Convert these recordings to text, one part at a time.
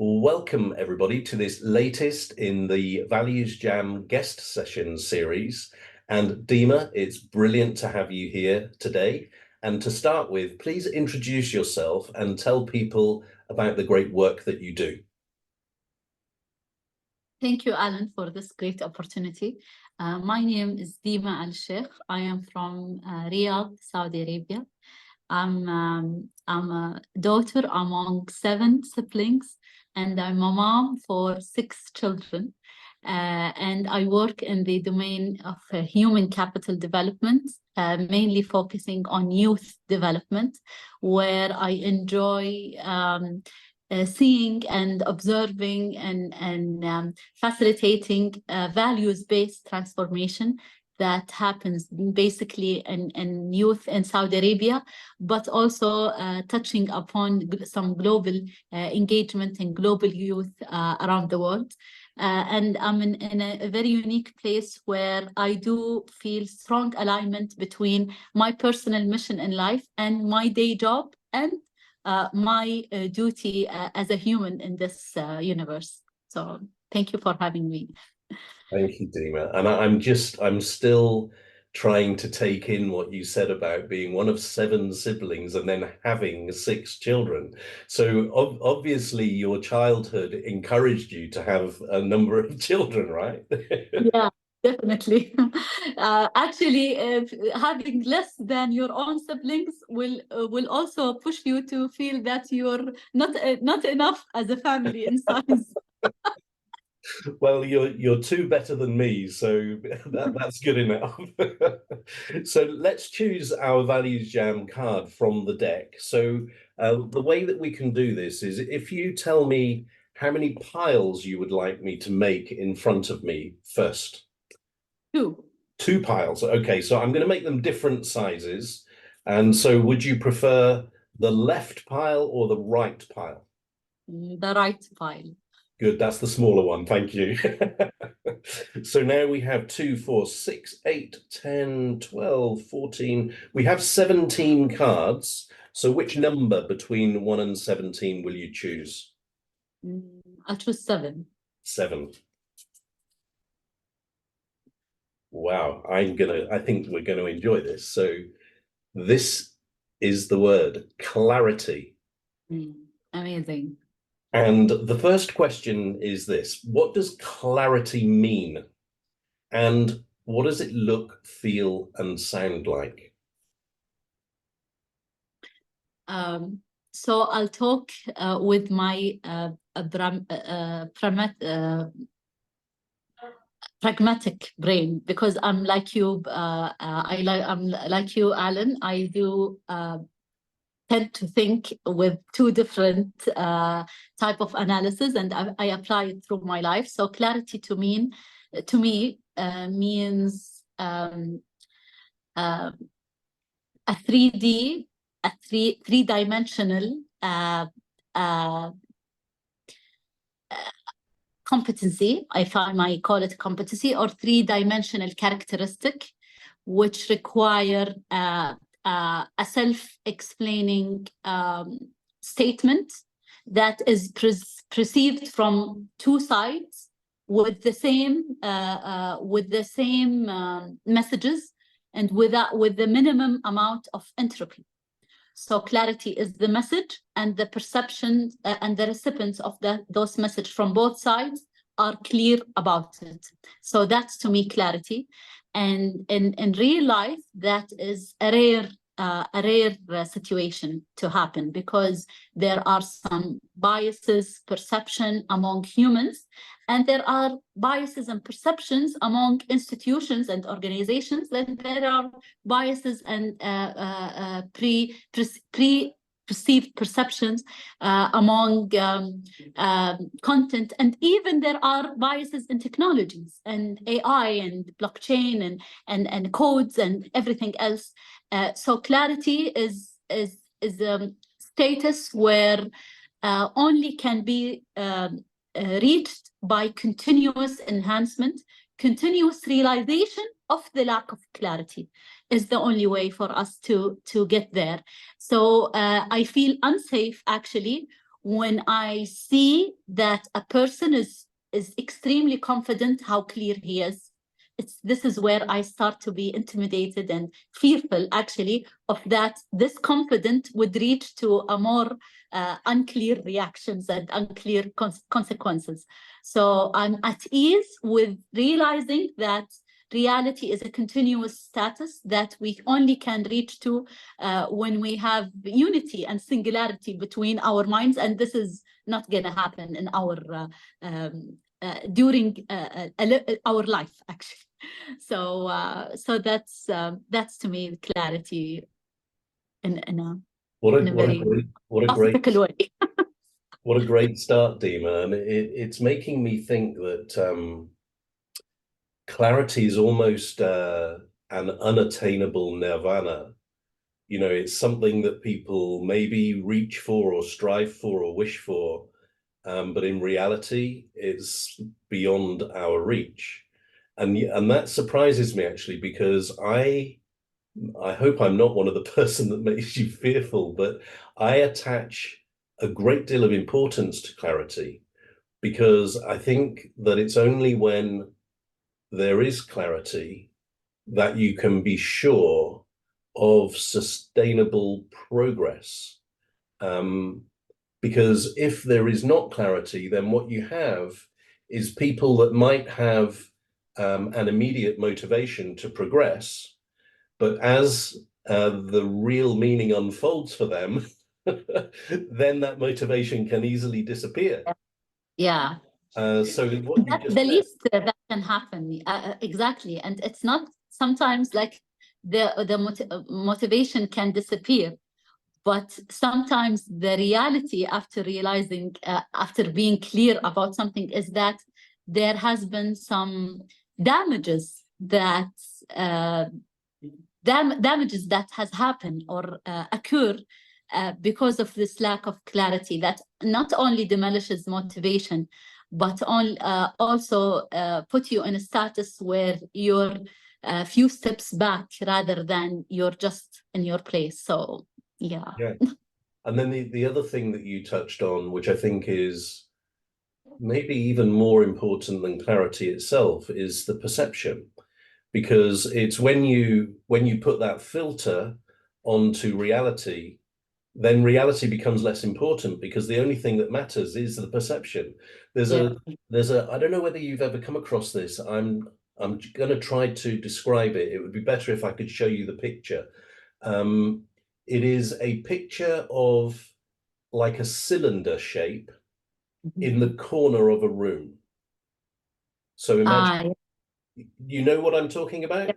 Welcome, everybody, to this latest in the ValuesJam guest session series. And Dimah, it's brilliant to have you here today. And to start with, please introduce yourself and tell people about the great work that you do. Thank you, Alan, for this great opportunity. My name is Dimah Al-Sheikh. I am from Riyadh, Saudi Arabia. I'm a daughter among 7 siblings, and I'm a mom for 6 children. And I work in the domain of human capital development, mainly focusing on youth development, where I enjoy seeing and observing and facilitating values-based transformation that happens basically in youth in Saudi Arabia, but also touching upon some global engagement in global youth around the world. And I'm in a very unique place where I do feel strong alignment between my personal mission in life and my day job and my duty as a human in this universe. So thank you for having me. Thank you, Dimah. And I'm still trying to take in what you said about being one of 7 siblings and then having 6 children. So obviously your childhood encouraged you to have a number of children, right? Yeah, definitely. Actually, having less than your own siblings will also push you to feel that you're not enough as a family in size. Well, you're 2 better than me, so that's good enough. So let's choose our ValuesJam card from the deck. So the way that we can do this is if you tell me how many piles you would like me to make in front of me first. 2. 2 piles. Okay, so I'm going to make them different sizes. And so would you prefer the left pile or the right pile? The right pile. Good, that's the smaller one, thank you. So now we have 2, 4, 6, 8, 10, 12, 14. We have 17 cards. So which number between 1 and 17 will you choose? I'll choose 7. 7. Wow, I think we're gonna enjoy this. So this is the word clarity. Amazing. And the first question is this: what does clarity mean? And what does it look, feel, and sound like? So I'll talk with my pragmatic brain, because I'm like you. I'm like you, Alan. I do tend to think with 2 different type of analysis, and I apply it through my life. So clarity to me means a 3D, a three-dimensional competency, if I might call it competency, or 3-dimensional characteristic, which require a self-explaining statement that is perceived from 2 sides with the same messages and with the minimum amount of entropy. So clarity is the message, and the perception and the recipients of those messages from both sides are clear about it. So that's, to me, clarity. And in real life, that is a rare situation to happen, because there are some biases, perception among humans, and there are biases and perceptions among institutions and organizations, then there are biases and perceived perceptions among content, and even there are biases in technologies and AI and blockchain and codes and everything else. So clarity is a status where only can be reached by continuous enhancement, continuous realization of the lack of clarity is the only way for us to get there. So I feel unsafe, actually, when I see that a person is extremely confident how clear he is. This is where I start to be intimidated and fearful, actually, of that this confident would reach to a more unclear reactions and unclear consequences. So I'm at ease with realizing that reality is a continuous status that we only can reach to when we have unity and singularity between our minds, and this is not going to happen in our during our life, actually. So that's to me clarity in a very philosophical way. What a great start, Dimah. And it's making me think that clarity is almost an unattainable nirvana. You know, it's something that people maybe reach for or strive for or wish for, but in reality, it's beyond our reach. And that surprises me, actually, because I hope I'm not one of the person that makes you fearful, but I attach a great deal of importance to clarity, because I think that it's only when there is clarity that you can be sure of sustainable progress. Because if there is not clarity, then what you have is people that might have an immediate motivation to progress, but as the real meaning unfolds for them, then that motivation can easily disappear. Yeah. So what you just the least that can happen, exactly. And it's not sometimes like the motivation can disappear, but sometimes the reality after realizing, after being clear about something, is that there has been some damages that damages that has happened or occur because of this lack of clarity, that not only demolishes motivation, but also put you in a status where you're a few steps back rather than you're just in your place. So yeah. And then the other thing that you touched on, which I think is maybe even more important than clarity itself, is the perception. Because it's when you put that filter onto reality, then reality becomes less important, because the only thing that matters is the perception. There's a I don't know whether you've ever come across this. I'm going to try to describe it. It would be better if I could show you the picture. It is a picture of like a cylinder shape in the corner of a room. So imagine, you know what I'm talking about?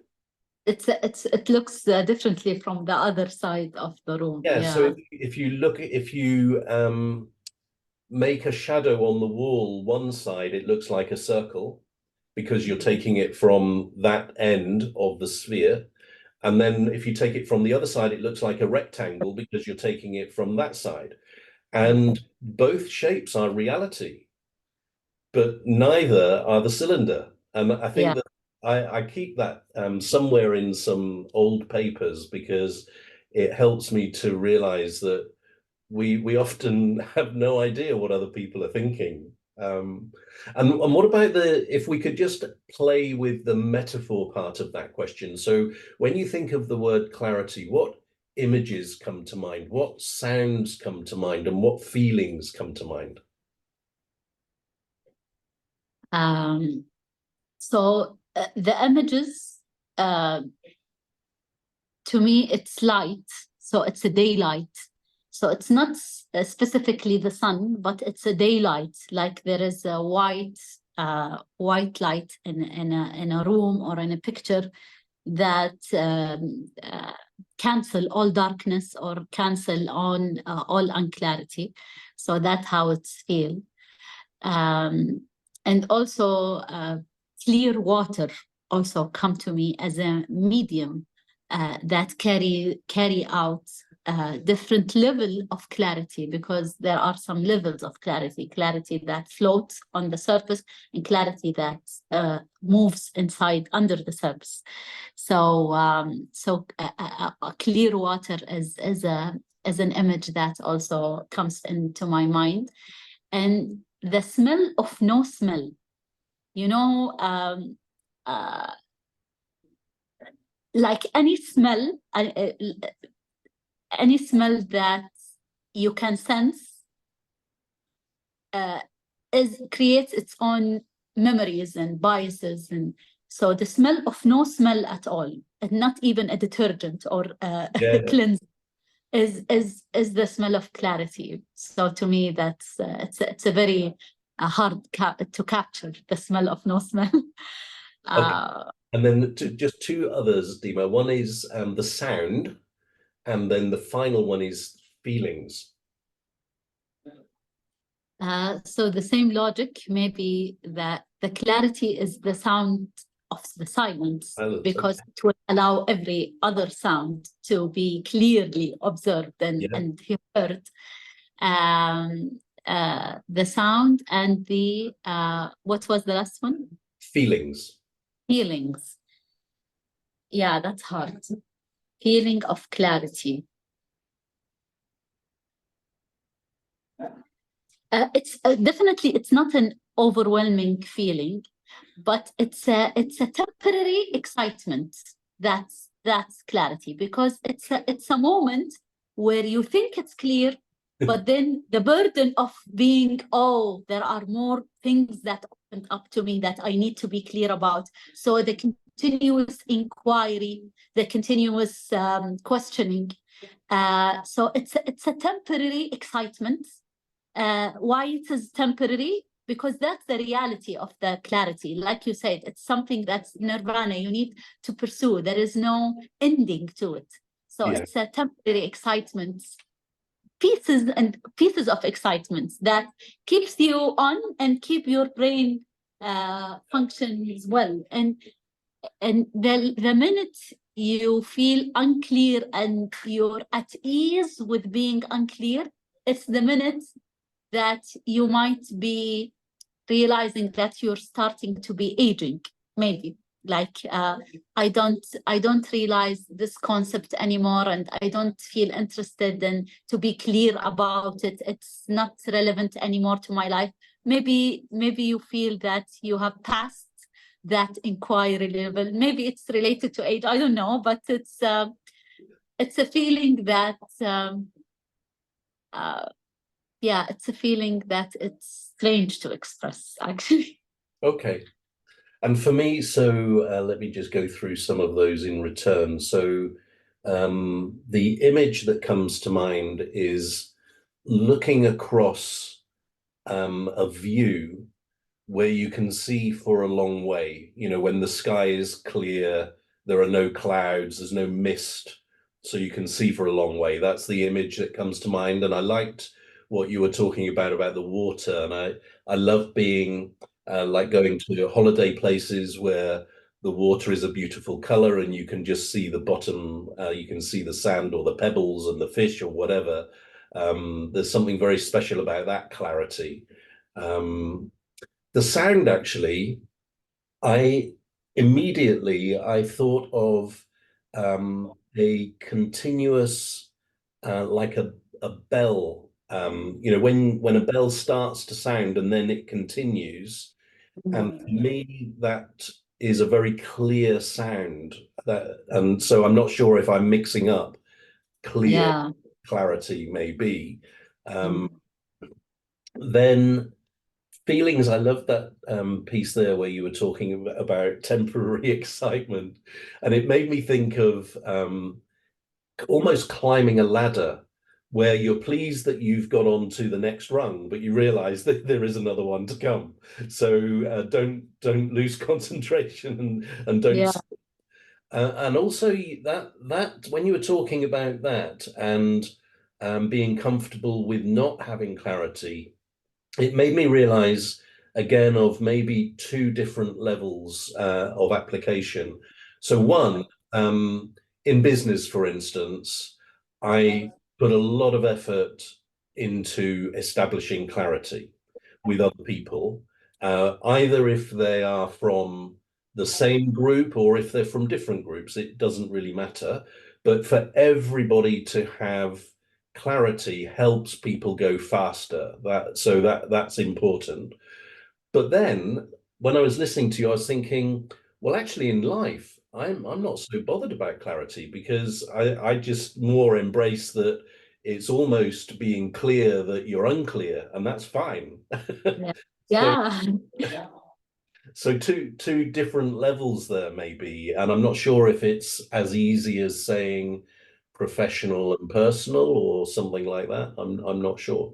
It looks differently from the other side of the room. Yeah. So if you make a shadow on the wall one side, it looks like a circle, because you're taking it from that end of the sphere. And then if you take it from the other side, it looks like a rectangle, because you're taking it from that side. And both shapes are reality, but neither are the cylinder. And I think that I keep that somewhere in some old papers, because it helps me to realize that we often have no idea what other people are thinking. And what about if we could just play with the metaphor part of that question? So when you think of the word clarity, what images come to mind? What sounds come to mind? And what feelings come to mind? So the images, to me, it's light. So it's a daylight. So it's not specifically the sun, but it's a daylight. Like there is a white light in a room or in a picture that cancel all darkness or cancel on all unclarity. So that's how it's feel. And also clear water also come to me as a medium that carry out different level of clarity, because there are some levels of clarity that floats on the surface and clarity that moves inside under the surface. So clear water is a as an image that also comes into my mind. And the smell of no smell, you know, like any smell that you can sense creates its own memories and biases. And so the smell of no smell at all, and not even a detergent or a Yeah. cleanser, is the smell of clarity. So to me, that's it's a very hard to capture, the smell of no smell. Okay. uh, And then just two others, Dima. One is the sound, and then the final one is feelings. So the same logic, maybe that the clarity is the sound of the silence, Silence. because it will allow every other sound to be clearly observed Yeah. and heard. The sound and the, what was the last one? Feelings. Feelings. Yeah, that's hard. Feeling of clarity. It's definitely, it's not an overwhelming feeling, but it's a temporary excitement. That's clarity, because it's a moment where you think it's clear, but then the burden of being, oh, there are more things that opened up to me that I need to be clear about. So the continuous inquiry, the continuous questioning. So it's a temporary excitement. Why it is temporary? Because that's the reality of the clarity. Like you said, it's something that's nirvana. You need to pursue. There is no ending to it. So Yeah. it's a temporary excitement, pieces of excitement that keeps you on and keep your brain functions well. And the minute you feel unclear and you're at ease with being unclear, it's the minute that you might be realizing that you're starting to be aging, maybe. Like I don't realize this concept anymore, and I don't feel interested in to be clear about it. It's not relevant anymore to my life. Maybe you feel that you have passed that inquiry level. Maybe it's related to age, I don't know, but it's a feeling that uh, yeah, it's a feeling that it's strange to express, actually. Okay. And for me, so let me just go through some of those in return. So the image that comes to mind is looking across a view where you can see for a long way. You know, when the sky is clear, there are no clouds, there's no mist, so you can see for a long way. That's the image that comes to mind. And I liked what you were talking about the water. And I love being like going to holiday places where the water is a beautiful color and you can just see the bottom, you can see the sand or the pebbles and the fish or whatever. There's something very special about that clarity. The sound, actually, I I thought of a continuous, like a bell. You know, when a bell starts to sound and then it continues, and for me that is a very clear sound. And so I'm not sure if I'm mixing up clear Yeah. clarity, maybe. Um, Mm. then feelings, I love that piece there where you were talking about temporary excitement, and it made me think of almost climbing a ladder where you're pleased that you've got on to the next rung, but you realize that there is another one to come. So don't lose concentration and don't. Yeah. And also that when you were talking about that and being comfortable with not having clarity, it made me realize again of maybe two different levels of application. So one, in business, for instance, I put a lot of effort into establishing clarity with other people, either if they are from the same group or if they're from different groups, it doesn't really matter. But for everybody to have clarity helps people go faster. That's important. But then when I was listening to you, I was thinking, well, actually in life, I'm not so bothered about clarity because I just more embrace that it's almost being clear that you're unclear, and that's fine. Yeah. So Yeah. so two different levels there maybe, and I'm not sure if it's as easy as saying professional and personal or something like that. I'm not sure.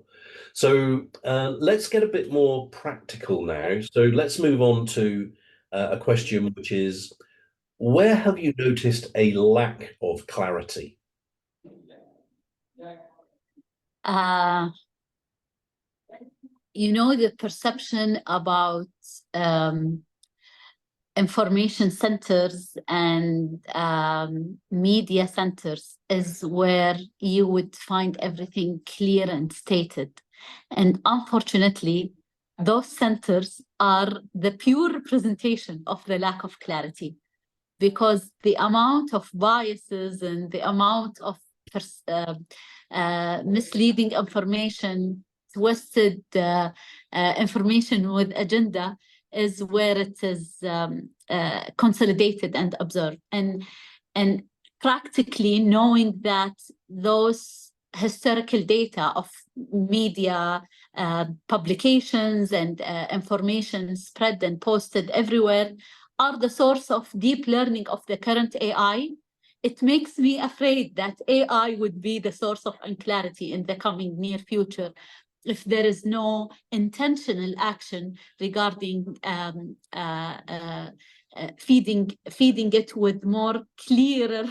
So let's get a bit more practical now. So let's move on to a question which is, where have you noticed a lack of clarity? Uh, the perception about um, information centers and media centers is where you would find everything clear and stated. And unfortunately, those centers are the pure representation of the lack of clarity, because the amount of biases and the amount of misleading information, twisted information with agenda is where it is consolidated and observed. And practically knowing that those historical data of media publications and information spread and posted everywhere are the source of deep learning of the current AI, it makes me afraid that AI would be the source of unclarity in the coming near future if there is no intentional action regarding feeding it with more clearer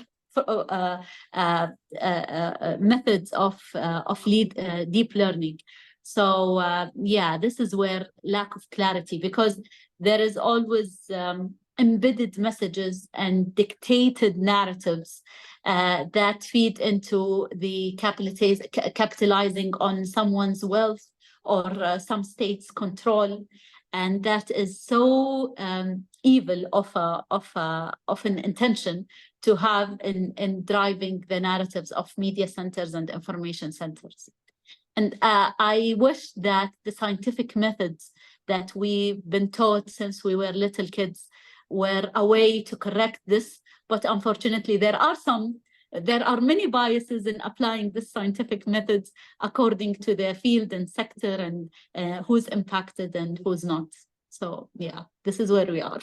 methods of deep learning. So yeah, this is where lack of clarity, because there is always embedded messages and dictated narratives that feed into the capitalizing on someone's wealth or some state's control, and that is so evil of an intention to have in driving the narratives of media centers and information centers. And I wish that the scientific methods that we've been taught since we were little kids were a way to correct this. But unfortunately, there are many biases in applying this scientific methods according to the field and sector and who's impacted and who's not. So yeah, this is where we are.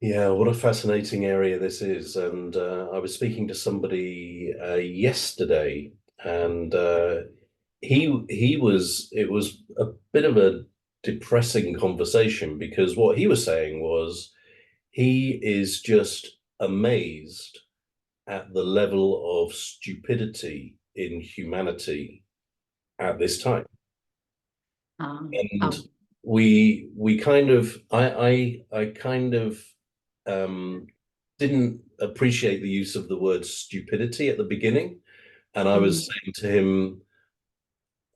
Yeah, what a fascinating area this is. And I was speaking to somebody yesterday, and it was a bit of a depressing conversation because what he was saying was he is just amazed at the level of stupidity in humanity at this time. And Oh. we kind of I kind of um didn't appreciate the use of the word stupidity at the beginning. And I was saying to him,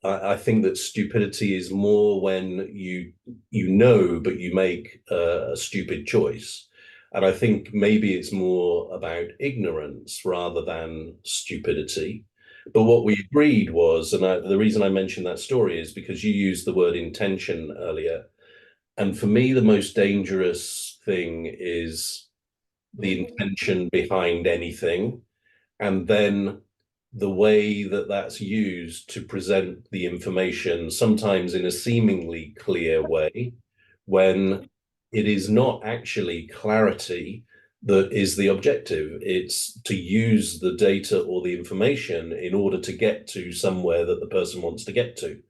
I think that stupidity is more when you know, but you make a stupid choice. And I think maybe it's more about ignorance rather than stupidity. But what we agreed was, and the reason I mentioned that story is because you used the word intention earlier. And for me, the most dangerous thing is the intention behind anything, and then the way that that's used to present the information, sometimes in a seemingly clear way, when it is not actually clarity that is the objective. It's to use the data or the information in order to get to somewhere that the person wants to get to.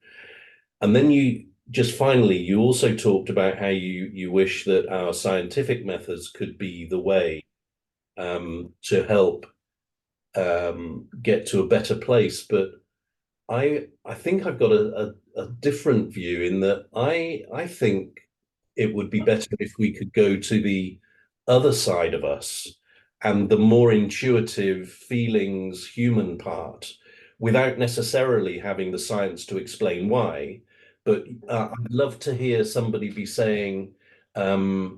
And then you also talked about how you wish that our scientific methods could be the way to help get to a better place. But I think I've got a different view in that I think it would be better if we could go to the other side of us and the more intuitive feelings human part without necessarily having the science to explain why. But I'd love to hear somebody be saying, I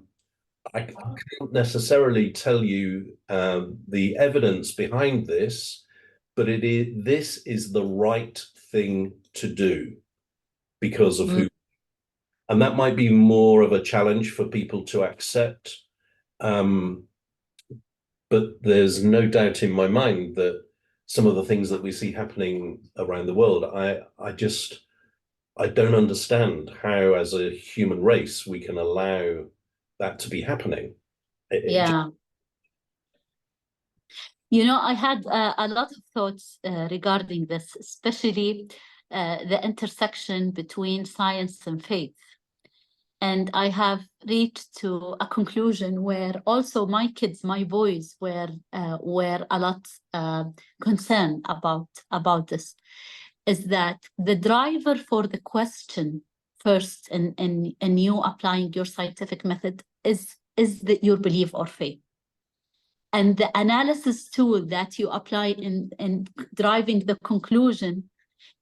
can't necessarily tell you the evidence behind this, but this is the right thing to do because of who, and that might be more of a challenge for people to accept. But there's no doubt in my mind that some of the things that we see happening around the world, I don't understand how, as a human race, we can allow that to be happening. Yeah. You know, I had a lot of thoughts regarding this, especially the intersection between science and faith. And I have reached to a conclusion where also my kids, my boys, were a lot concerned about this, is that the driver for the question first in you applying your scientific method is your belief or faith. And the analysis tool that you apply in driving the conclusion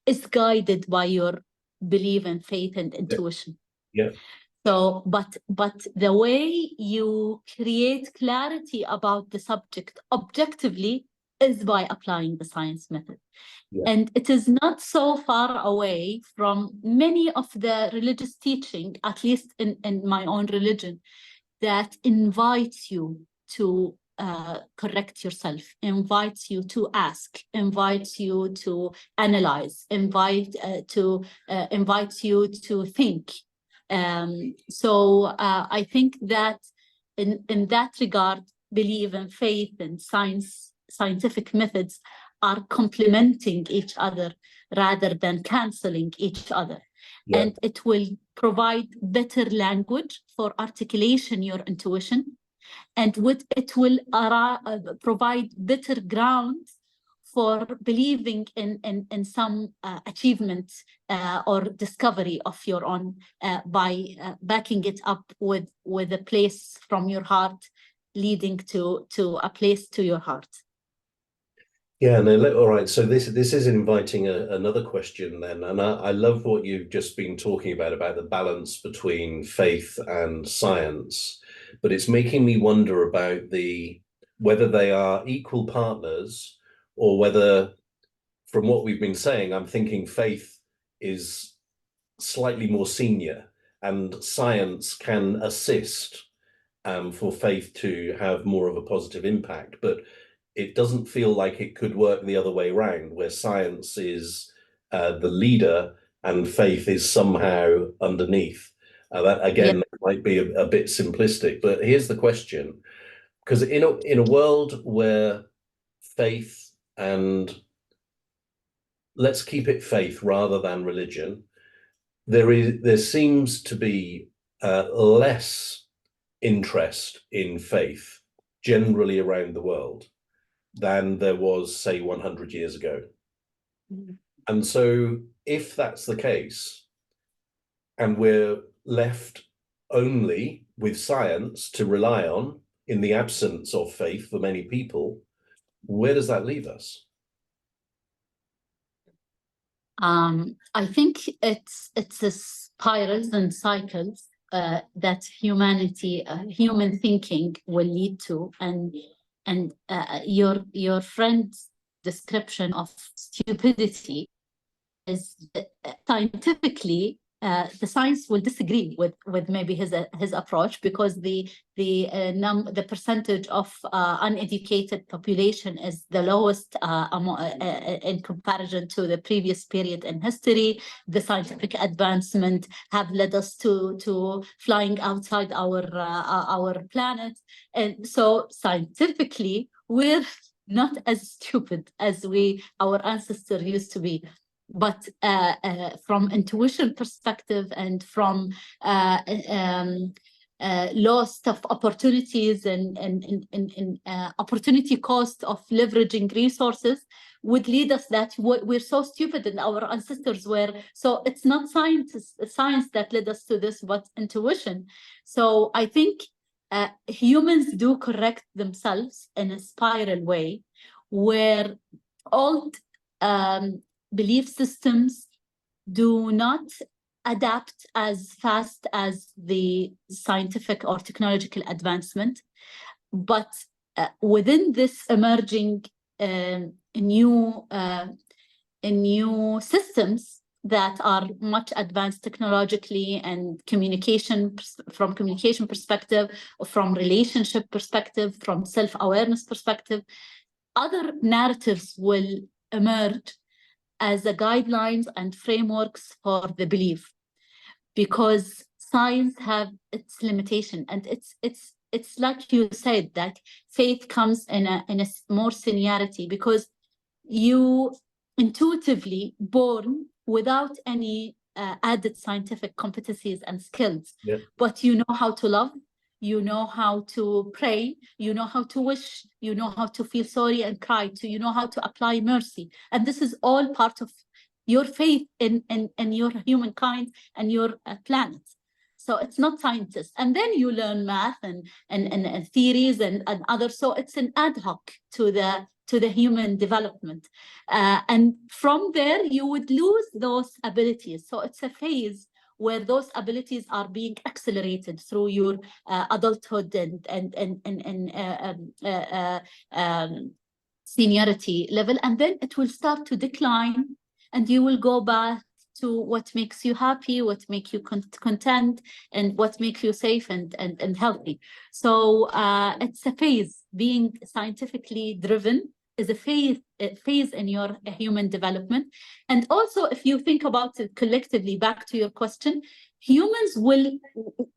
is guided by your belief and faith and intuition. Yeah. So, but the way you create clarity about the subject objectively is by applying the science method. Yeah. And it is not so far away from many of the religious teaching, at least in my own religion, that invites you to correct yourself, invites you to ask, invites you to analyze, invites you to think. So I think that in that regard, belief and faith and scientific methods are complementing each other rather than canceling each other. Yeah. And it will provide better language for articulation your intuition, and it will provide better ground for believing in some achievement or discovery of your own by backing it up with a place from your heart leading to a place to your heart. Yeah, no, all right. So this is inviting another question then, and I love what you've just been talking about the balance between faith and science, but it's making me wonder about whether they are equal partners, or whether, from what we've been saying, I'm thinking faith is slightly more senior and science can assist for faith to have more of a positive impact, but it doesn't feel like it could work the other way around, where science is the leader and faith is somehow underneath. That again, yeah, might be a bit simplistic, but here's the question: because in a world where faith, and let's keep it faith rather than religion, there seems to be less interest in faith generally around the world than there was, say, 100 years ago. Mm-hmm. And so if that's the case, and we're left only with science to rely on in the absence of faith for many people, where does that leave us? I think it's a spirals and cycles that human thinking will lead to, and your friend's description of stupidity is scientifically the science will disagree with maybe his approach, because the percentage of uneducated population is the lowest in comparison to the previous period in history. The scientific advancement have led us to flying outside our planet, and so scientifically we're not as stupid as our ancestors used to be. But from intuition perspective and from loss of opportunities and opportunity cost of leveraging resources would lead us that we're so stupid and our ancestors were. So it's not science that led us to this, but intuition. So I think humans do correct themselves in a spiral way, where old belief systems do not adapt as fast as the scientific or technological advancement. But within this emerging new systems that are much advanced technologically and from communication perspective, or from relationship perspective, from self-awareness perspective. Other narratives will emerge as the guidelines and frameworks for the belief, because science have its limitation, and it's like you said, that faith comes in a more seniority, because you intuitively born without any added scientific competencies and skills, Yeah. but you know how to love, you know how to pray, you know how to wish, you know how to feel sorry and cry, you know how to apply mercy, and this is all part of your faith in your humankind and your planet. So it's not scientists. And then you learn math and theories and others. So it's an ad hoc to the human development. And from there, you would lose those abilities. So it's a phase where those abilities are being accelerated through your adulthood and seniority level. And then it will start to decline, and you will go back to what makes you happy, what makes you content, and what makes you safe and healthy. So it's a phase. Being scientifically driven is a phase in your human development. And also, if you think about it collectively, back to your question, humans will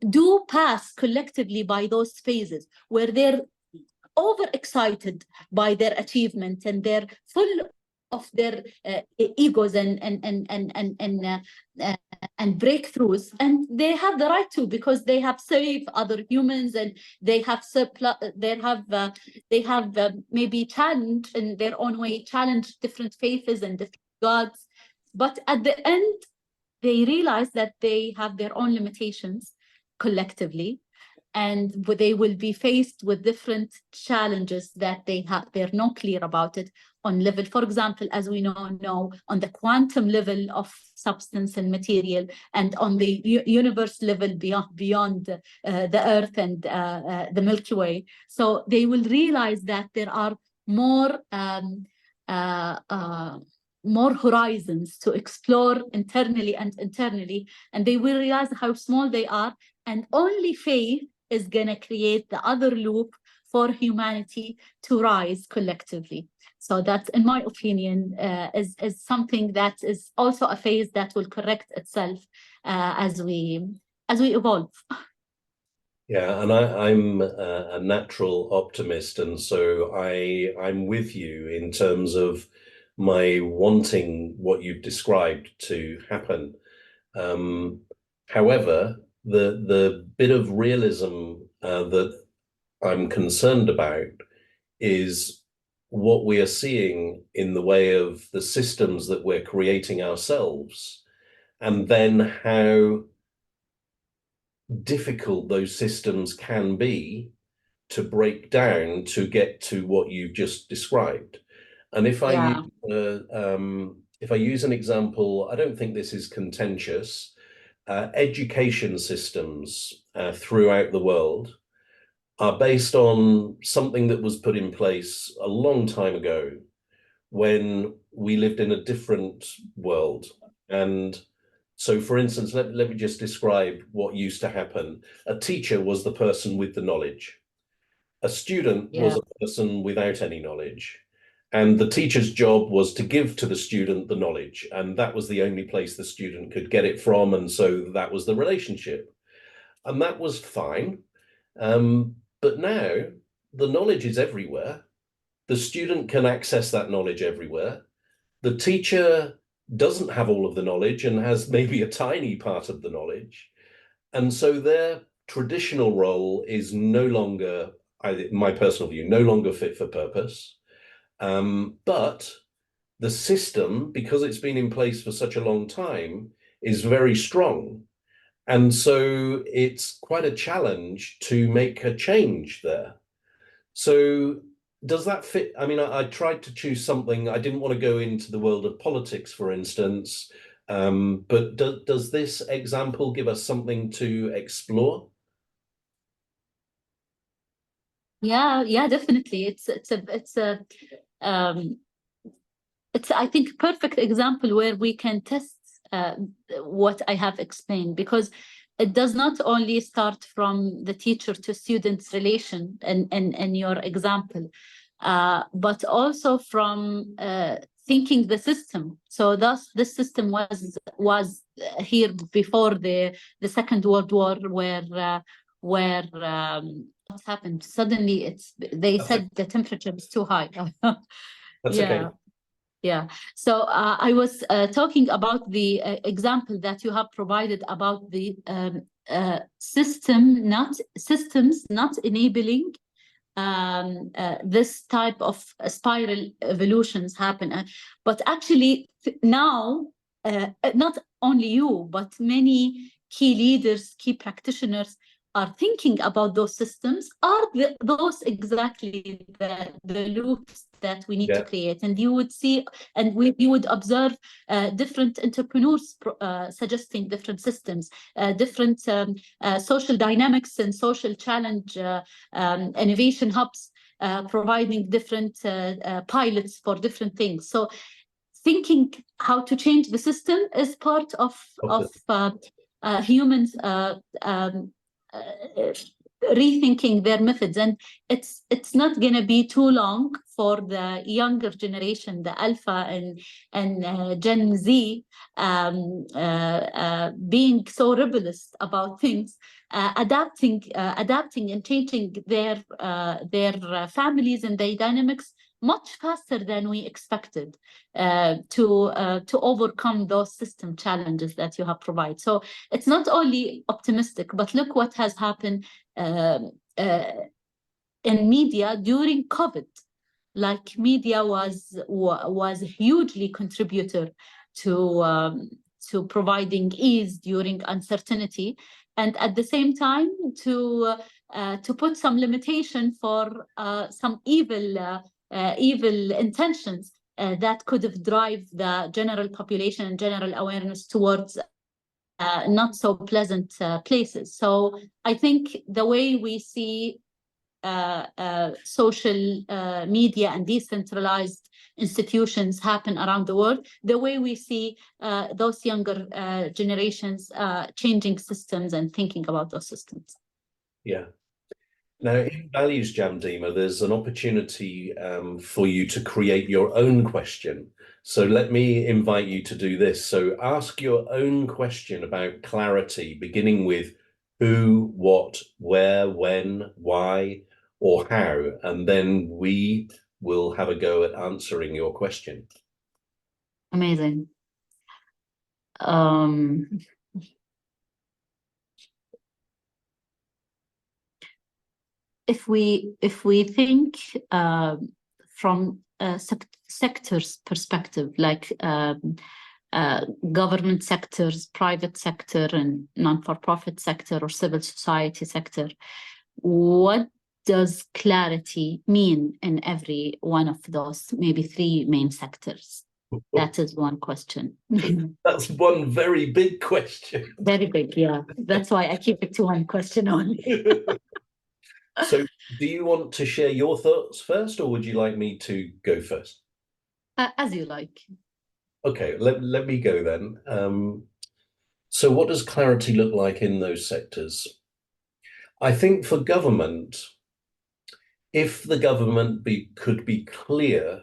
do pass collectively by those phases where they're overexcited by their achievement, and they're full of their egos and breakthroughs, and they have the right to, because they have saved other humans, and they have maybe challenged in their own way, challenged different faiths and different gods, but at the end they realize that they have their own limitations collectively, and they will be faced with different challenges that they're not clear about it on level, for example, as we know, on the quantum level of substance and material, and on the universe level beyond the Earth and the Milky Way. So they will realize that there are more horizons to explore internally, and they will realize how small they are, and only faith is going to create the other loop for humanity to rise collectively. So that, in my opinion, is something that is also a phase that will correct itself as we evolve. Yeah, and I'm a natural optimist, and so I'm with you in terms of my wanting what you've described to happen. However, the bit of realism that I'm concerned about is what we are seeing in the way of the systems that we're creating ourselves, and then how difficult those systems can be to break down to get to what you've just described. And if I use an example, I don't think this is contentious. Education systems throughout the world are based on something that was put in place a long time ago when we lived in a different world. And so, for instance, let me just describe what used to happen. A teacher was the person with the knowledge. A student was a person without any knowledge. And the teacher's job was to give to the student the knowledge. And that was the only place the student could get it from. And so that was the relationship. And that was fine. But now the knowledge is everywhere. The student can access that knowledge everywhere. The teacher doesn't have all of the knowledge and has maybe a tiny part of the knowledge. And so their traditional role is no longer, my personal view, no longer fit for purpose. But the system, because it's been in place for such a long time, is very strong. And so it's quite a challenge to make a change there. So does that fit? I mean, I tried to choose something. I didn't want to go into the world of politics, for instance. But does this example give us something to explore? Yeah, definitely. It's it's, I think, perfect example where we can test what I have explained, because it does not only start from the teacher to students relation and your example, but also from thinking the system. So thus this system was here before the Second World War, where what happened suddenly, they said the temperature is too high. That's okay. Yeah. Yeah. So I was talking about the example that you have provided about the systems not enabling this type of spiral evolutions happen. But actually now, not only you, but many key leaders, key practitioners are thinking about those systems. Are those exactly the loops that we need to create? And you would see, and you would observe different entrepreneurs suggesting different systems, different social dynamics and social challenge innovation hubs providing different pilots for different things. So thinking how to change the system is part of humans rethinking their methods. And it's not going to be too long for the younger generation, the Alpha and Gen Z, being so rebellious about things, adapting and changing their families and their dynamics much faster than we expected to overcome those system challenges that you have provided. So it's not only optimistic, but look what has happened in media during COVID. Like media was a hugely contributor to providing ease during uncertainty, and at the same time to put some limitation for some evil intentions that could have drive the general population and general awareness towards not so pleasant places. So I think the way we see social media and decentralized institutions happen around the world, the way we see those younger generations changing systems and thinking about those systems. Yeah. Now, in ValuesJam, Dimah, there's an opportunity for you to create your own question. So let me invite you to do this. So ask your own question about clarity, beginning with who, what, where, when, why, or how, and then we will have a go at answering your question. Amazing. If we think from a sector's perspective, like government sectors, private sector, and non-for-profit sector or civil society sector, what does clarity mean in every one of those maybe three main sectors? That is one question. That's one very big question. Very big, yeah. That's why I keep it to one question only. So do you want to share your thoughts first, or would you like me to go first? As you like. Okay, let me go then. So what does clarity look like in those sectors? I think for government, if the government could be clear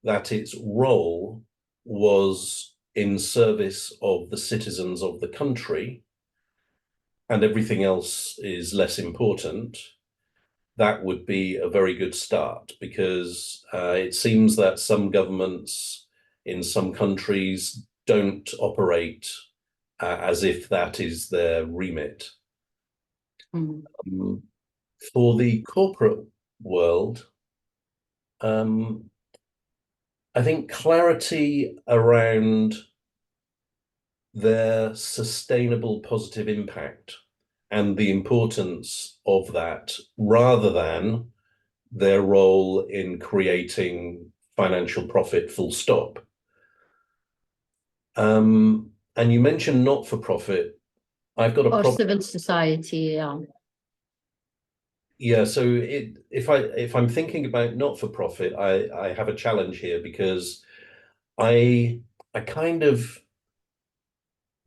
that its role was in service of the citizens of the country and everything else is less important, that would be a very good start, because it seems that some governments in some countries don't operate as if that is their remit. For the corporate world, I think clarity around their sustainable positive impact and the importance of that, rather than their role in creating financial profit, full stop. And you mentioned not-for-profit. I've got a or problem. Civil society, yeah. Yeah, so if I'm thinking about not for profit, I have a challenge here because I I kind of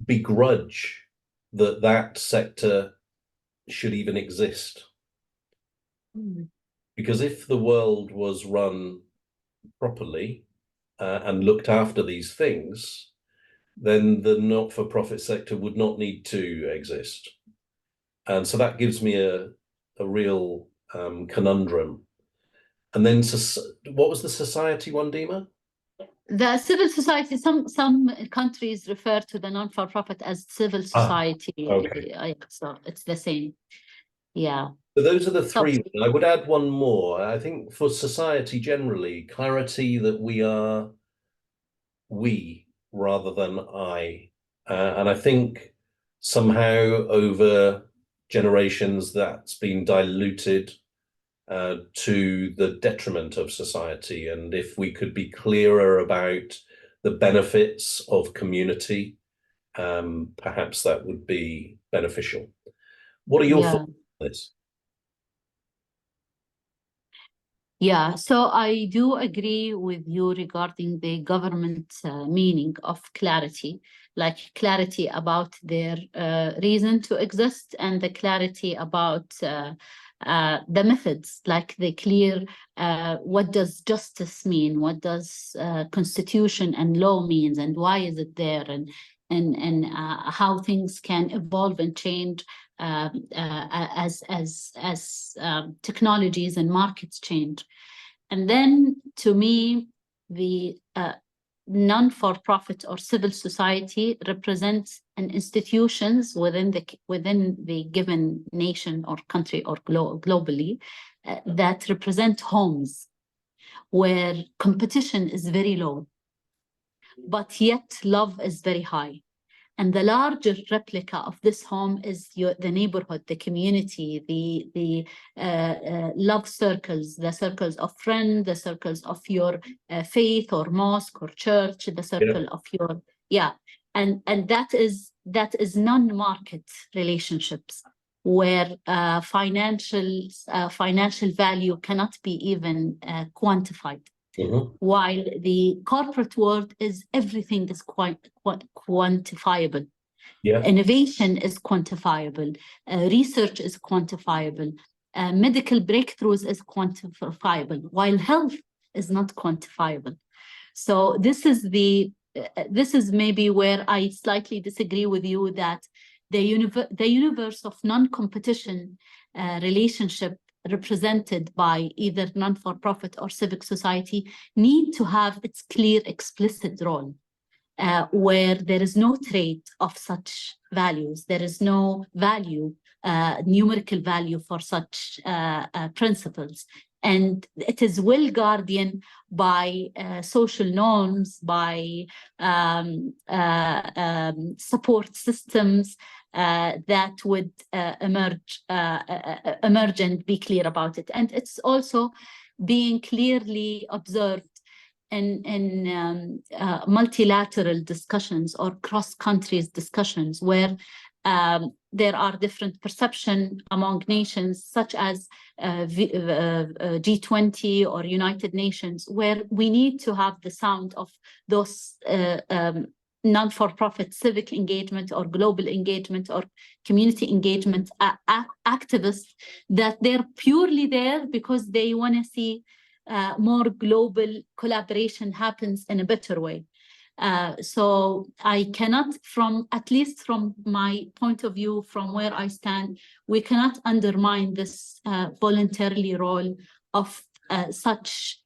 begrudge that that sector should even exist. Mm. Because if the world was run properly and looked after these things, then the not-for-profit sector would not need to exist. And so that gives me a real conundrum. And then what was the society one, Dima? The civil society, some countries refer to the non-for-profit as civil Ah, society. okay. So it's the same. Yeah. So those are the So three. I would add one more. I think for society generally, clarity that we are we rather than I. And I think somehow over generations that's been diluted to the detriment of society. And if we could be clearer about the benefits of community, perhaps that would be beneficial. What are your yeah. thoughts on this? Yeah, so I do agree with you regarding the government meaning of clarity, like clarity about their reason to exist and the clarity about the methods, like the clear what does justice mean, what does constitution and law means, and why is it there, and how things can evolve and change as technologies and markets change. And then, to me, the non-for-profit or civil society represents an institutions within the given nation or country or globally that represent homes where competition is very low, but yet love is very high. And the larger replica of this home is the neighborhood, the community, the love circles, the circles of friends, the circles of your faith or mosque or church, the Yeah. circle of your, yeah. And that is non-market relationships where financial value cannot be even quantified, Mhm. while the corporate world is everything is quite quantifiable. Yeah. Innovation is quantifiable, research is quantifiable, medical breakthroughs is quantifiable, while health is not quantifiable. So this is maybe where I slightly disagree with you, that the universe of non-competition relationship represented by either non-for-profit or civic society need to have its clear, explicit role, where there is no trade of such values. There is no value, numerical value for such principles. And it is well guardian by social norms, by support systems that would emerge and be clear about it. And it's also being clearly observed in multilateral discussions or cross-countries discussions where there are different perceptions among nations, such as G20 or United Nations, where we need to have the sound of those non-for-profit civic engagement or global engagement or community engagement activists, that they're purely there because they want to see more global collaboration happens in a better way. So I cannot, at least from my point of view, from where I stand, we cannot undermine this voluntarily role of such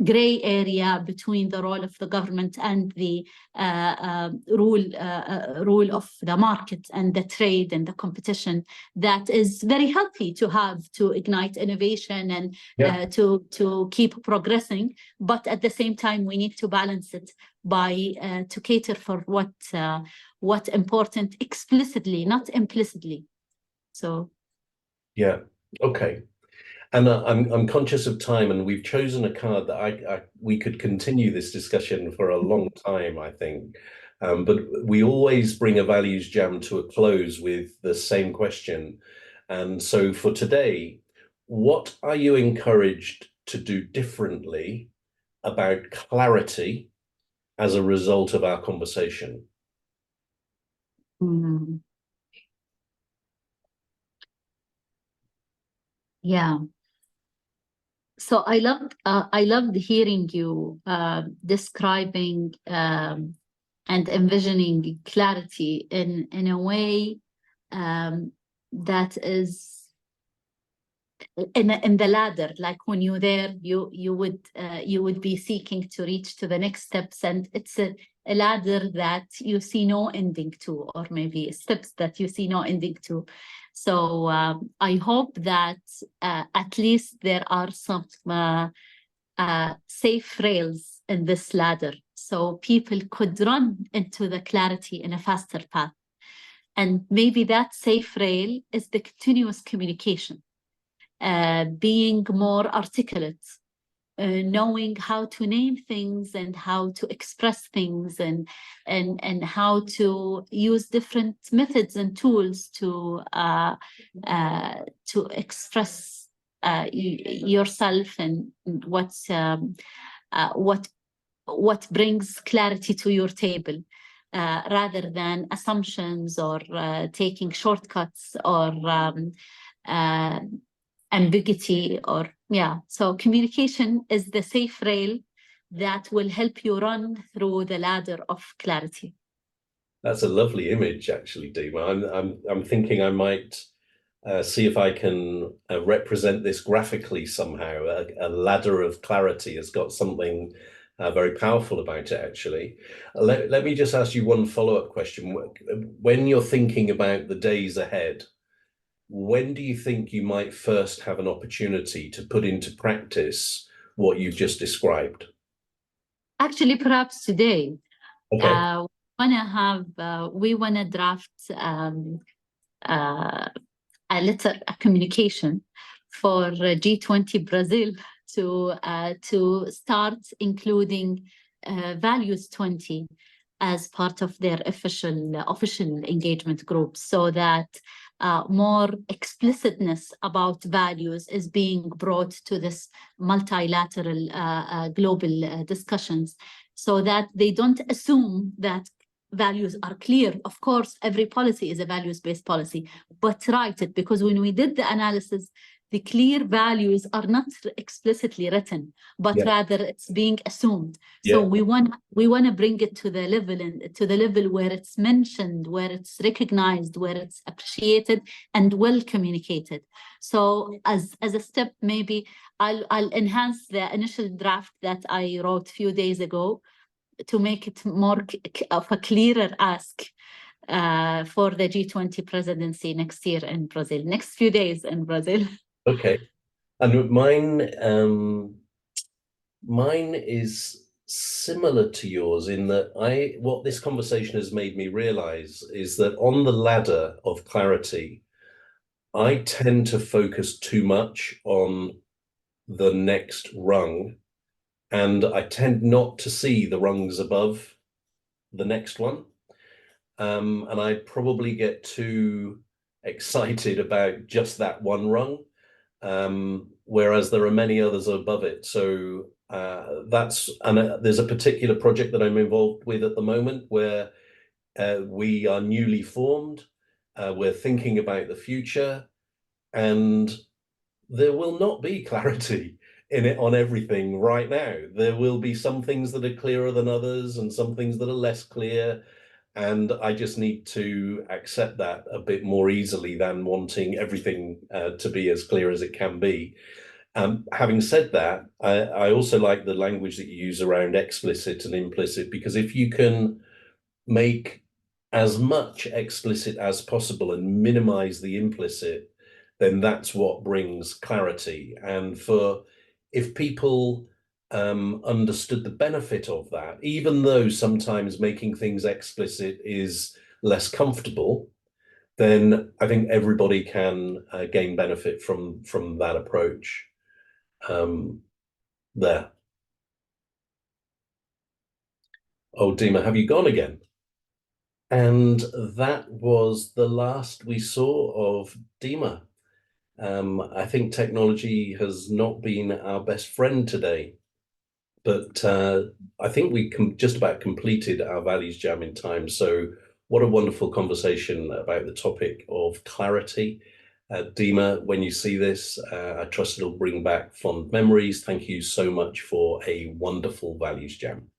gray area between the role of the government and the rule of the market and the trade and the competition that is very healthy to have to ignite innovation and Yeah. to keep progressing. But at the same time, we need to balance it by to cater for what important explicitly, not implicitly. So Yeah. Okay. And I'm conscious of time, and we've chosen a card that we could continue this discussion for a long time, I think. But we always bring a values jam to a close with the same question. And so for today, what are you encouraged to do differently about clarity as a result of our conversation? Mm, yeah. So I loved hearing you describing and envisioning clarity in a way that is in the ladder. Like when you're there, you would be seeking to reach to the next steps, and it's a ladder that you see no ending to, or maybe steps that you see no ending to. So I hope that at least there are some safe rails in this ladder, so people could run into the clarity in a faster path. And maybe that safe rail is the continuous communication, being more articulate, knowing how to name things and how to express things, and how to use different methods and tools to express yourself, and what brings clarity to your table, rather than assumptions, or taking shortcuts, or uh, ambiguity, or yeah. So communication is the safe rail that will help you run through the ladder of clarity. That's a lovely image, actually, Dima. I'm thinking I might see if I can represent this graphically somehow. A ladder of clarity has got something very powerful about it, actually. Let me just ask you one follow-up question. When you're thinking about the days ahead, when do you think you might first have an opportunity to put into practice what you've just described? Actually, perhaps today. Okay. We wanna draft uh, a communication for G20 Brazil to start including Values 20 as part of their official engagement groups, so that more explicitness about values is being brought to this multilateral global discussions, so that they don't assume that values are clear. Of course, every policy is a values-based policy, but write it, because when we did the analysis, the clear values are not explicitly written, but Yeah. rather it's being assumed. So Yeah. we want to bring it to the level, and to the level where it's mentioned, where it's recognized, where it's appreciated and well communicated. So as a step, maybe I'll enhance the initial draft that I wrote a few days ago to make it more of a clearer ask for the G20 presidency next year in Brazil, next few days in Brazil. Okay. And mine is similar to yours in that what this conversation has made me realize is that on the ladder of clarity, I tend to focus too much on the next rung, and I tend not to see the rungs above the next one. And I probably get too excited about just that one rung, whereas there are many others above it. So there's a particular project that I'm involved with at the moment where we are newly formed. We're thinking about the future, and there will not be clarity in it on everything right now. There will be some things that are clearer than others, and some things that are less clear. And I just need to accept that a bit more easily than wanting everything to be as clear as it can be. Having said that, I also like the language that you use around explicit and implicit, because if you can make as much explicit as possible and minimize the implicit, then that's what brings clarity. And if people understood the benefit of that, even though sometimes making things explicit is less comfortable, then I think everybody can gain benefit from that approach. There. Oh, Dima, have you gone again? And that was the last we saw of Dima. I think technology has not been our best friend today, but I think we just about completed our values jam in time. So what a wonderful conversation about the topic of clarity. Dimah, when you see this, I trust it'll bring back fond memories. Thank you so much for a wonderful values jam.